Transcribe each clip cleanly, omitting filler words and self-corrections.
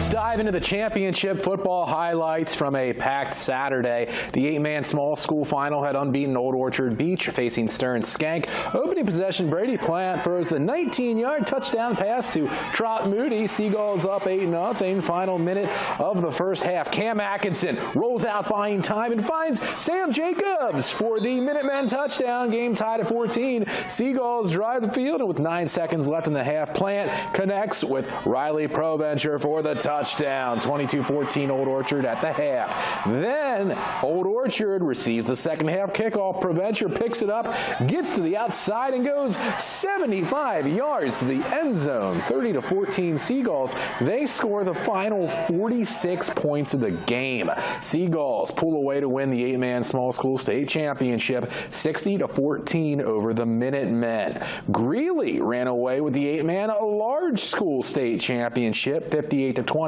Let's dive into the championship football highlights from a packed Saturday. The 8-man small school final had unbeaten Old Orchard Beach facing Stern Skank. Opening possession, Brady Plant throws the 19-yard touchdown pass to Trot Moody. Seagulls up 8-0. Final minute of the first half. Cam Atkinson rolls out buying time and finds Sam Jacobs for the Minutemen touchdown. Game tied at 14. Seagulls drive the field, and with 9 seconds left in the half, Plant connects with Riley Provencher for the touchdown. 22-14 Old Orchard at the half. Then Old Orchard receives the second half kickoff. Provencher picks it up, gets to the outside, and goes 75 yards to the end zone. 30-14 Seagulls. They score the final 46 points of the game. Seagulls pull away to win the 8-man small school state championship 60-14 over the Minutemen. Greeley ran away with the 8-man large school state championship 58-20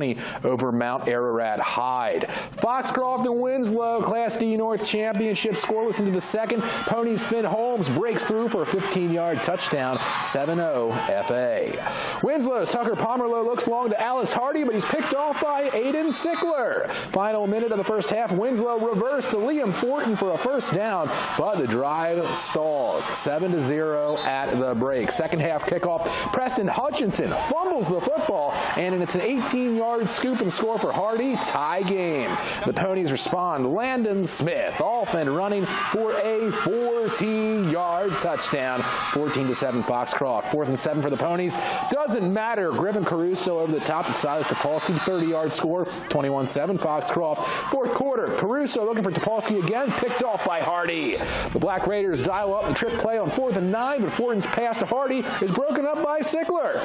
over Mount Ararat Hyde. Foxcroft and Winslow Class D North championship scoreless into the second. Ponies Finn Holmes breaks through for a 15-yard touchdown. 7-0 FA. Winslow's Tucker Pomerlow looks long to Alex Hardy, but he's picked off by Aiden Sickler. Final minute of the first half, Winslow reversed to Liam Fortin for a first down, but the drive stalls. 7-0 at the break. Second half kickoff, Preston Hutchinson fumbles the football, and it's an 18-yard scoop and score for Hardy. Tie game. The Ponies respond. Landon Smith off and running for a 14-yard touchdown. 14-7 Foxcroft. 4th and 7 for the Ponies. Doesn't matter. Griffin Caruso over the top to Silas Topolsky. 30-yard score. 21-7 Foxcroft. Fourth quarter. Caruso looking for Topolsky again. Picked off by Hardy. The Black Raiders dial up the trick play on 4th and 9, but Fortin's pass to Hardy is broken up by Sickler.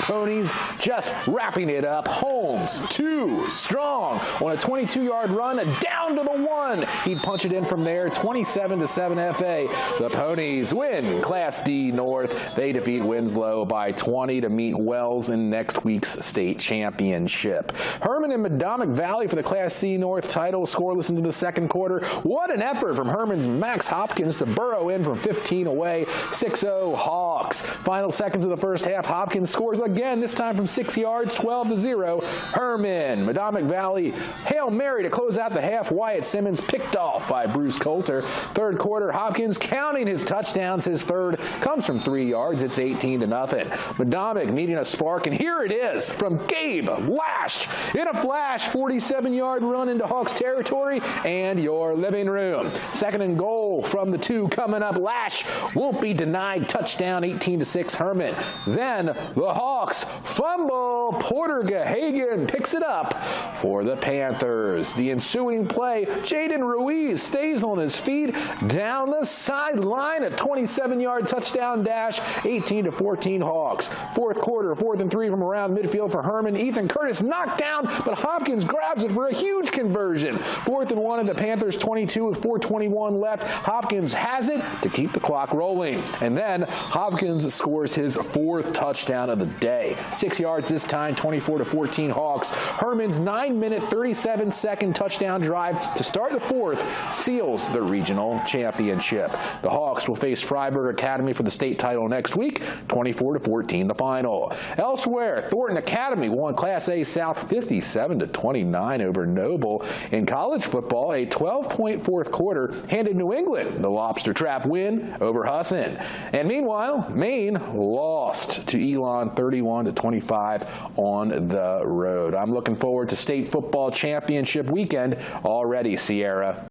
Ponies just wrapping it up. Holmes, too strong on a 22-yard run down to the 1. He'd punch it in from there. 27-7 FA. The Ponies win Class D North. They defeat Winslow by 20 to meet Wells in next week's state championship. Herman and Madomic Valley for the Class C North title, scoreless into the second quarter. What an effort from Herman's Max Hopkins to burrow in from 15 away. 6-0 Hawks. Final seconds of the first half, Hopkins scores again, this time from 6 yards, 12-0. Herman. Madomic Valley Hail Mary to close out the half. Wyatt Simmons picked off by Bruce Coulter. Third quarter, Hopkins counting his touchdowns. His third comes from 3 yards. It's 18-0. Madomic needing a spark, and here it is from Gabe Lash. In a flash, 47-yard run into Hawks territory and your living room. Second and goal from the 2 coming up. Lash won't be denied. Touchdown, 18-6 Herman. Then the Hawks fumble. Porter Gahagan picks it up for the Panthers. The ensuing play, Jaden Ruiz stays on his feet down the sideline. A 27-yard touchdown dash, 18-14 Hawks. Fourth quarter, 4th and 3 from around midfield for Herman. Ethan Curtis knocked down, but Hopkins grabs it for a huge conversion. 4th and 1 at the Panthers 22 with 4:21 left. Hopkins has it to keep the clock rolling. And then Hopkins scores his 4th touchdown of the day. 6 yards this time, 24-14 Hawks. Herman's 9-minute, 37-second touchdown drive to start the 4th seals the regional championship. The Hawks will face Freiburg Academy for the state title next week. 24-14 the final. Elsewhere, Thornton Academy won Class A South 57-29 over Noble. In college football, a 12-point fourth quarter handed New England the lobster trap win over Husson. And meanwhile, Maine lost to Elon 31-25 on the road. I'm looking forward to state football championship weekend already, Sierra.